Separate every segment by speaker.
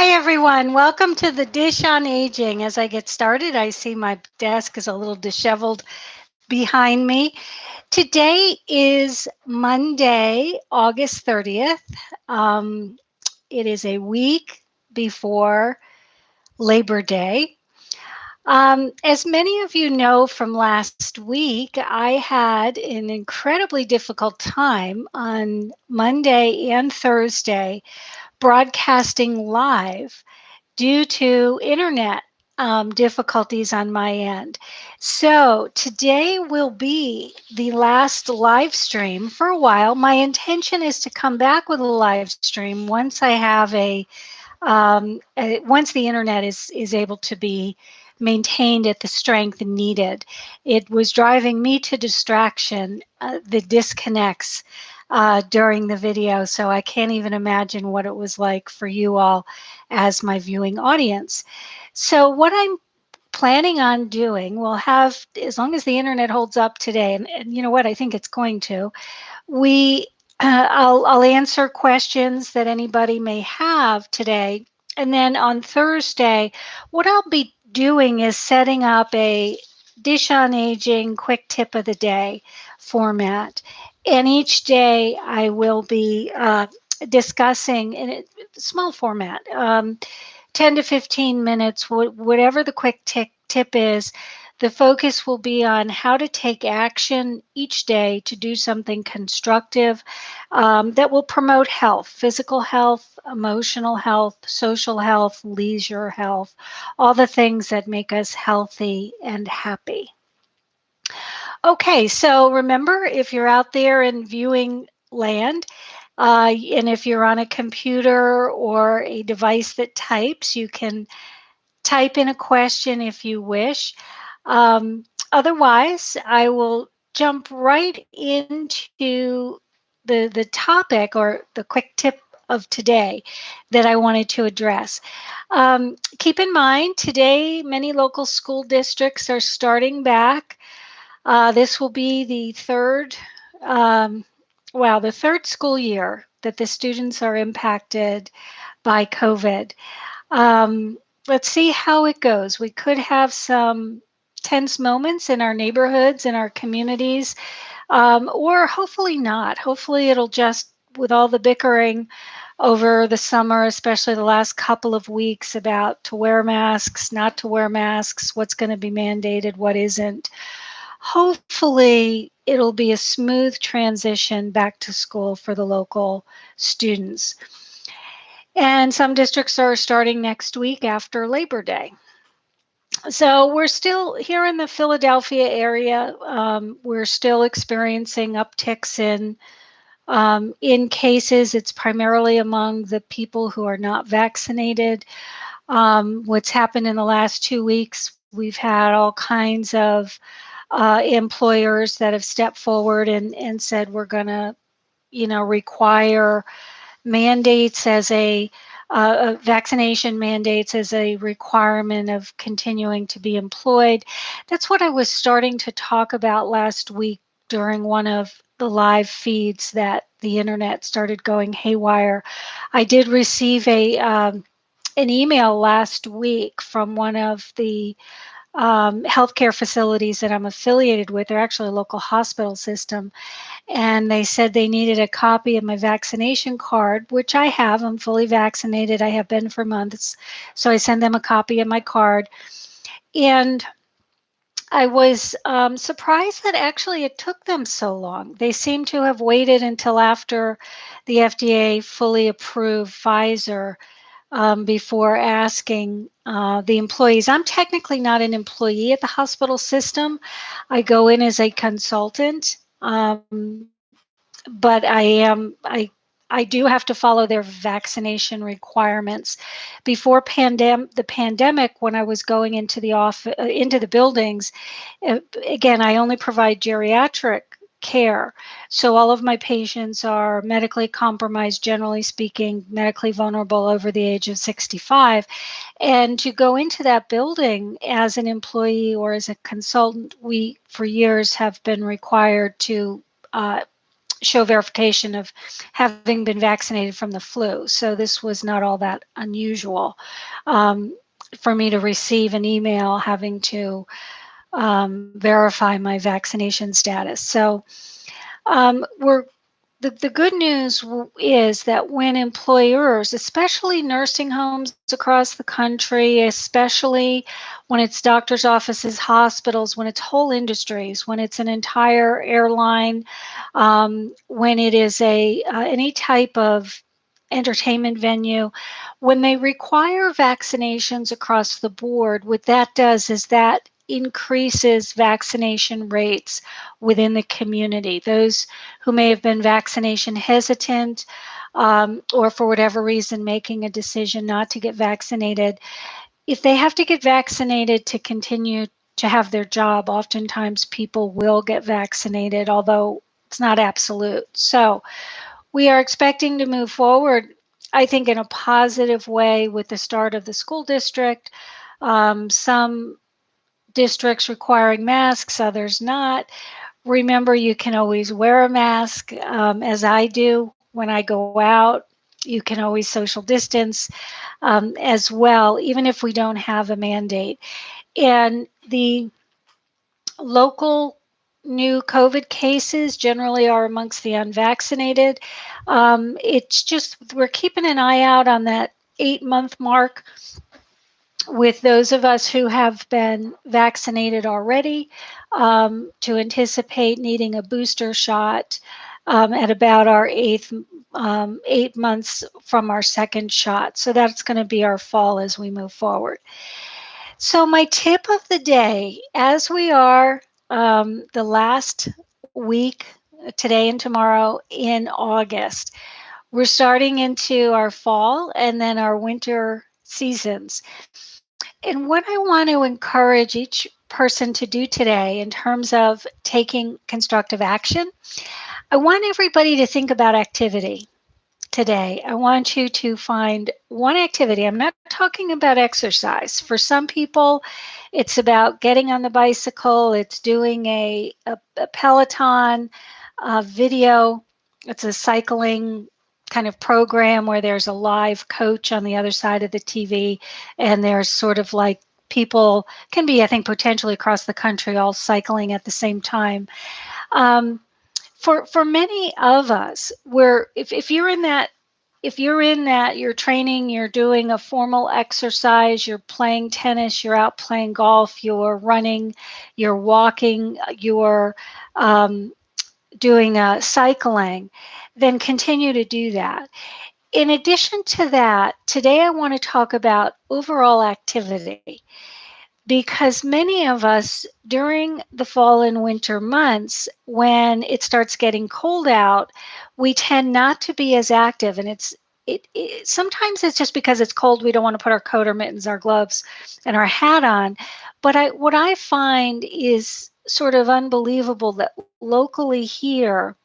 Speaker 1: Hi, everyone. Welcome to the Dish on Aging. As I get started, I see my desk is a little disheveled behind me. Today is Monday, August 30th. Um, it is a week before Labor Day. As many of you know from last week, I had an incredibly difficult time on Monday and Thursday broadcasting live due to internet difficulties on my end. So today will be the last live stream for a while. My intention is to come back with a live stream once I have once the internet is able to be maintained at the strength needed. It was driving me to distraction, the disconnects during the video, so I can't even imagine what it was like for you all as my viewing audience. So what I'm planning on doing, we'll have, as long as the internet holds up today, and you know what, I think it's going to, we I'll answer questions that anybody may have today. And then on Thursday, what I'll be doing is setting up a Dish on Aging quick tip of the day format. And each day I will be discussing in a small format, 10 to 15 minutes, whatever the quick tip is. The focus will be on how to take action each day to do something constructive that will promote health, physical health, emotional health, social health, leisure health, all the things that make us healthy and happy. Okay, so remember, if you're out there in viewing land, and if you're on a computer or a device that types, you can type in a question if you wish. Um, Otherwise, I will jump right into the topic or the quick tip of today that I wanted to address. Keep in mind, today many local school districts are starting back. This will be the um, the third school year that the students are impacted by COVID. Um, let's see how it goes. We could have some tense moments in our neighborhoods, in our communities, or hopefully not. Hopefully, it'll just, with all the bickering over the summer, especially the last couple of weeks about to wear masks, not to wear masks, what's going to be mandated, what isn't. Hopefully, it'll be a smooth transition back to school for the local students. And some districts are starting next week after Labor Day. So we're still here in the Philadelphia area. We're still experiencing upticks in cases. It's primarily among the people who are not vaccinated. What's happened in the last 2 weeks, we've had all kinds of employers that have stepped forward and said we're going to, require mandates as vaccination mandates as a requirement of continuing to be employed. That's what I was starting to talk about last week during one of the live feeds that the internet started going haywire. I did receive an email last week from one of the healthcare facilities that I'm affiliated with. They're actually a local hospital system, and they said they needed a copy of my vaccination card, which I have. I'm fully vaccinated. I have been for months. So I send them a copy of my card. And I was surprised that actually it took them so long. They seem to have waited until after the FDA fully approved Pfizer before asking the employees. I'm technically not an employee at the hospital system. I go in as a consultant. But I do have to follow their vaccination requirements. Before the pandemic, when I was going into the buildings, again, I only provide geriatric care. So all of my patients are medically compromised, generally speaking, medically vulnerable over the age of 65. And to go into that building as an employee or as a consultant, we for years have been required to show verification of having been vaccinated from the flu. So this was not all that unusual um, for me to receive an email having to verify my vaccination status. So we're the good news is that when employers, especially nursing homes across the country, especially when it's doctors' offices, hospitals, when it's whole industries, when it's an entire airline, when it is a any type of entertainment venue, when they require vaccinations across the board, what that does is that increases vaccination rates within the community. Those who may have been vaccination hesitant or for whatever reason making a decision not to get vaccinated, if they have to get vaccinated to continue to have their job, oftentimes people will get vaccinated, although it's not absolute. So we are expecting to move forward, I think, in a positive way with the start of the school district. Some districts requiring masks, others not. Remember, you can always wear a mask, as I do when I go out. You can always social distance as well, even if we don't have a mandate. And the local new COVID cases generally are amongst the unvaccinated. It's just we're keeping an eye out on that 8-month mark with those of us who have been vaccinated already to anticipate needing a booster shot at about our 8 months from our second shot. So that's going to be our fall as we move forward. So my tip of the day, as we are the last week, today and tomorrow in August, we're starting into our fall and then our winter seasons. And what I want to encourage each person to do today in terms of taking constructive action, I want everybody to think about activity today. I want you to find one activity. I'm not talking about exercise. For some people, it's about getting on the bicycle, it's doing a Peloton video, it's a cycling kind of program where there's a live coach on the other side of the TV, and there's sort of like people can be, I think, potentially across the country all cycling at the same time. Um, for many of us, where if you're in that, you're training, you're doing a formal exercise, you're playing tennis, you're out playing golf, you're running, you're walking, you're um, doing cycling, then continue to do that. In addition to that, today I want to talk about overall activity, because many of us during the fall and winter months, when it starts getting cold out, we tend not to be as active. And it sometimes it's just because it's cold, we don't want to put our coat or mittens, our gloves, and our hat on. But what I find is sort of unbelievable that locally here,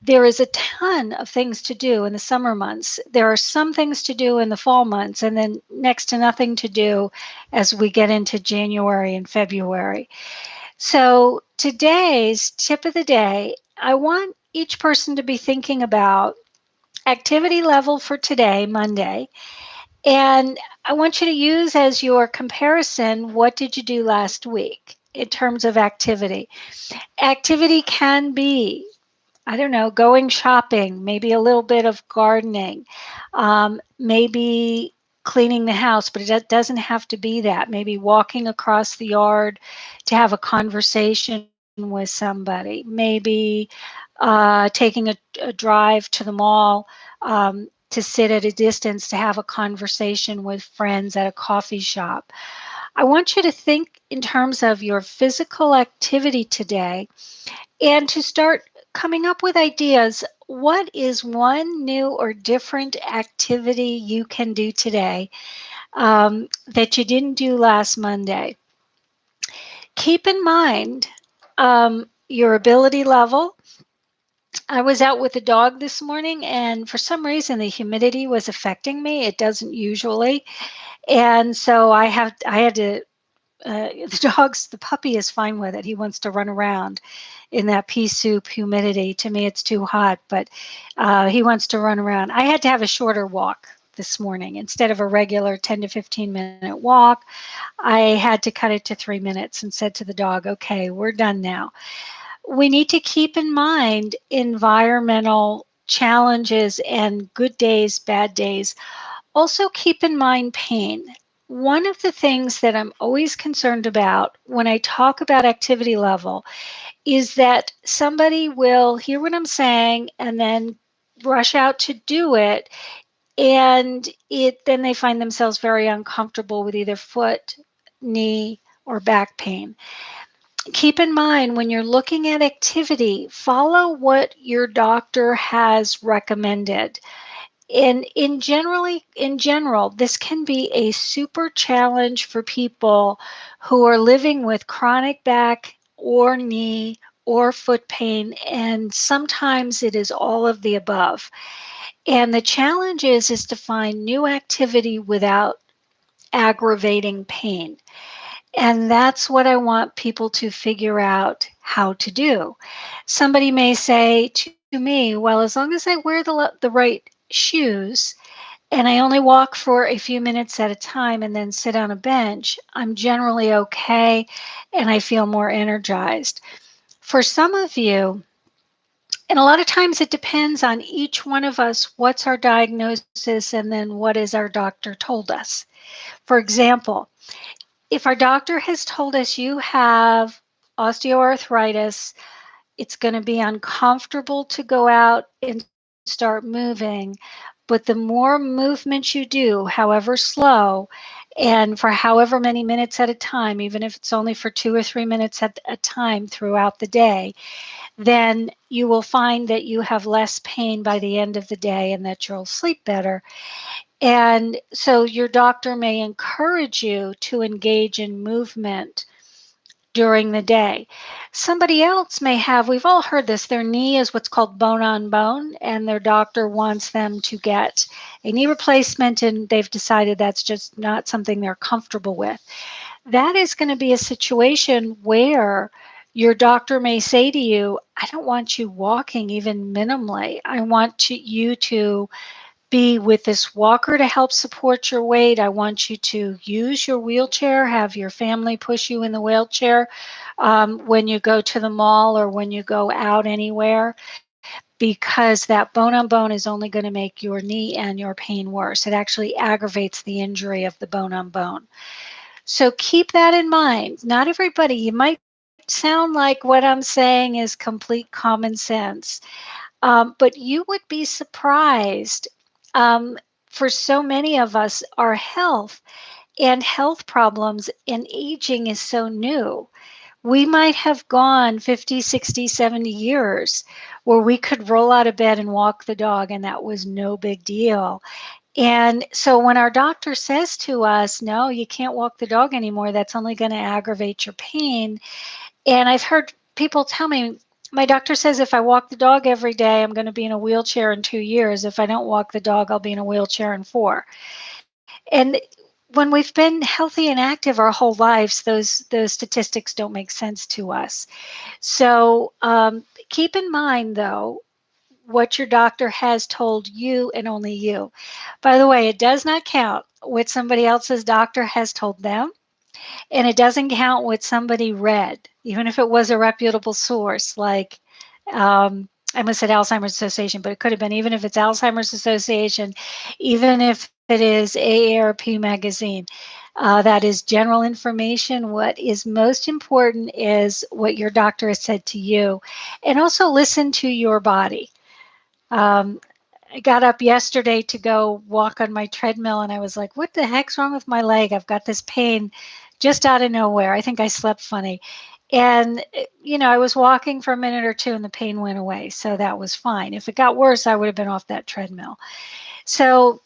Speaker 1: there is a ton of things to do in the summer months. There are some things to do in the fall months, and then next to nothing to do as we get into January and February. So today's tip of the day, I want each person to be thinking about activity level for today, Monday, and I want you to use as your comparison, what did you do last week in terms of activity? Activity can be, I don't know, going shopping, maybe a little bit of gardening, maybe cleaning the house, but it doesn't have to be that. Maybe walking across the yard to have a conversation with somebody, maybe taking a drive to the mall to sit at a distance to have a conversation with friends at a coffee shop. I want you to think in terms of your physical activity today and to start coming up with ideas. What is one new or different activity you can do today that you didn't do last Monday? Keep in mind your ability level. I was out with the dog this morning, and for some reason, the humidity was affecting me. It doesn't usually, and so I had to the puppy is fine with it. He wants to run around in that pea soup humidity. To me, it's too hot, but he wants to run around. I had to have a shorter walk this morning. Instead of a regular 10 to 15-minute walk, I had to cut it to 3 minutes and said to the dog, okay, we're done now. We need to keep in mind environmental challenges and good days, bad days. Also, keep in mind pain. One of the things that I'm always concerned about when I talk about activity level is that somebody will hear what I'm saying and then rush out to do it, and then they find themselves very uncomfortable with either foot, knee, or back pain. Keep in mind when you're looking at activity, follow what your doctor has recommended. In general, this can be a super challenge for people who are living with chronic back or knee or foot pain, and sometimes it is all of the above. And the challenge is to find new activity without aggravating pain. And that's what I want people to figure out how to do. Somebody may say to me, well, as long as I wear the right shoes and I only walk for a few minutes at a time and then sit on a bench, I'm generally okay and I feel more energized. For some of you, and a lot of times it depends on each one of us, what's our diagnosis and then what is our doctor told us. For example, if our doctor has told us you have osteoarthritis, it's going to be uncomfortable to go out and start moving. But the more movement you do, however slow, and for however many minutes at a time, even if it's only for 2 or 3 minutes at a time throughout the day, then you will find that you have less pain by the end of the day and that you'll sleep better. And so your doctor may encourage you to engage in movement during the day. Somebody else may have, we've all heard this, their knee is what's called bone on bone, and their doctor wants them to get a knee replacement, and they've decided that's just not something they're comfortable with. That is going to be a situation where your doctor may say to you, I don't want you walking even minimally. I want you to be with this walker to help support your weight. I want you to use your wheelchair, have your family push you in the wheelchair when you go to the mall or when you go out anywhere, because that bone on bone is only going to make your knee and your pain worse. It actually aggravates the injury of the bone on bone. So keep that in mind. Not everybody, you might sound like what I'm saying is complete common sense. But you would be surprised. Um, for so many of us, our health and health problems and aging is so new. We might have gone 50, 60, 70 years where we could roll out of bed and walk the dog, and that was no big deal. And so when our doctor says to us, no, you can't walk the dog anymore, that's only going to aggravate your pain. And I've heard people tell me, my doctor says if I walk the dog every day, I'm going to be in a wheelchair in 2 years. If I don't walk the dog, I'll be in a wheelchair in 4. And when we've been healthy and active our whole lives, those statistics don't make sense to us. So keep in mind, though, what your doctor has told you and only you. By the way, it does not count what somebody else's doctor has told them. And it doesn't count what somebody read, even if it was a reputable source, like I almost said Alzheimer's Association, but it could have been, even if it's Alzheimer's Association, even if it is AARP magazine. That is general information. What is most important is what your doctor has said to you, and also listen to your body. Um, I got up yesterday to go walk on my treadmill and I was like, what the heck's wrong with my leg? I've got this pain just out of nowhere. I think I slept funny. And, I was walking for a minute or two and the pain went away. So that was fine. If it got worse, I would have been off that treadmill. So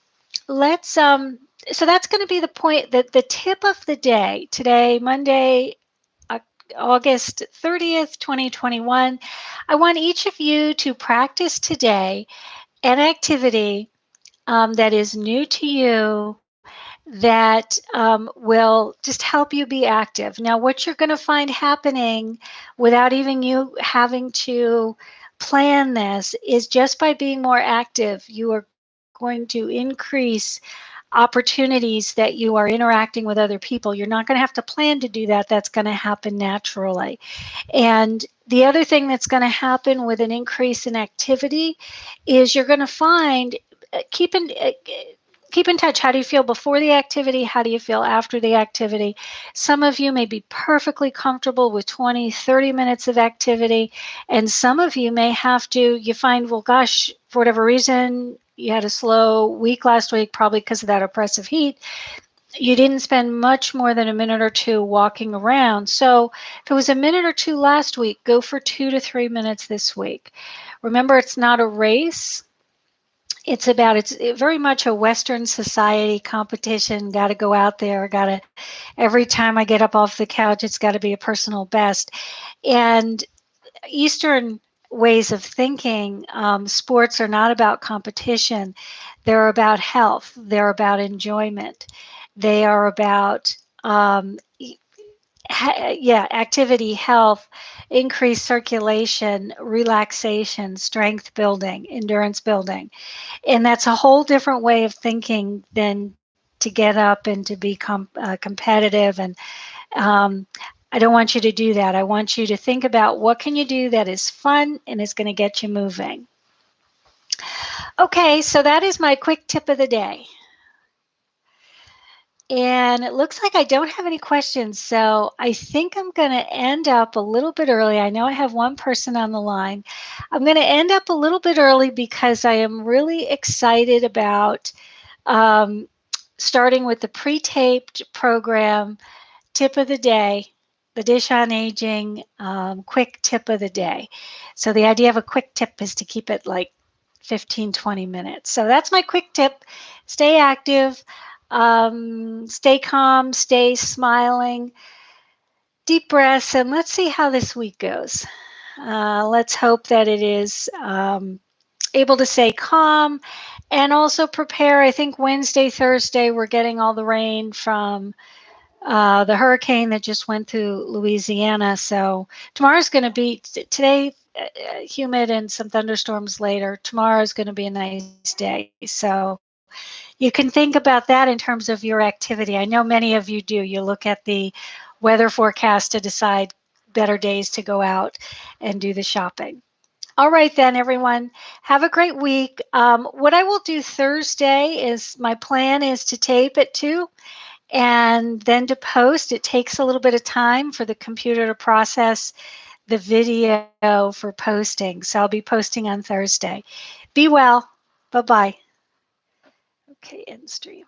Speaker 1: let's, so that's going to be the point, that the tip of the day today, Monday, August 30th, 2021. I want each of you to practice today an activity that is new to you, that will just help you be active. Now, what you're going to find happening without even you having to plan this is just by being more active, you are going to increase opportunities that you are interacting with other people. You're not going to have to plan to do that. That's going to happen naturally. And the other thing that's going to happen with an increase in activity is you're going to find keep in keep in touch. How do you feel before the activity? How do you feel after the activity? Some of you may be perfectly comfortable with 20, 30 minutes of activity, and some of you may have to, you find, well, gosh, for whatever reason, you had a slow week last week, probably because of that oppressive heat. You didn't spend much more than a minute or two walking around. So if it was a minute or two last week, go for 2 to 3 minutes this week. Remember, it's not a race. It's very much a Western society competition. Got to go out there. Got to, every time I get up off the couch, it's got to be a personal best. And Eastern ways of thinking, sports are not about competition. They're about health. They're about enjoyment. They are about activity, health, increased circulation, relaxation, strength building, endurance building. And that's a whole different way of thinking than to get up and to be competitive. And um, I don't want you to do that. I want you to think about what can you do that is fun and is going to get you moving. Okay, so that is my quick tip of the day. And it looks like I don't have any questions, so I think I'm going to end up a little bit early. I know I have one person on the line. I'm going to end up a little bit early because I am really excited about um, starting with the pre-taped program, tip of the day, the dish on aging, quick tip of the day. So the idea of a quick tip is to keep it like 15, 20 minutes. So that's my quick tip. Stay active, stay calm, stay smiling, deep breaths, and let's see how this week goes. Let's hope that it is able to stay calm and also prepare. I think Wednesday, Thursday, we're getting all the rain from the hurricane that just went through Louisiana. So tomorrow's going to be, today, humid and some thunderstorms later. Tomorrow is going to be a nice day. So you can think about that in terms of your activity. I know many of you do. You look at the weather forecast to decide better days to go out and do the shopping. All right, then, everyone. Have a great week. What I will do Thursday is my plan is to tape at 2 and then to post. It takes a little bit of time for the computer to process the video for posting. So I'll be posting on Thursday. Be well. Bye-bye. Okay, end stream.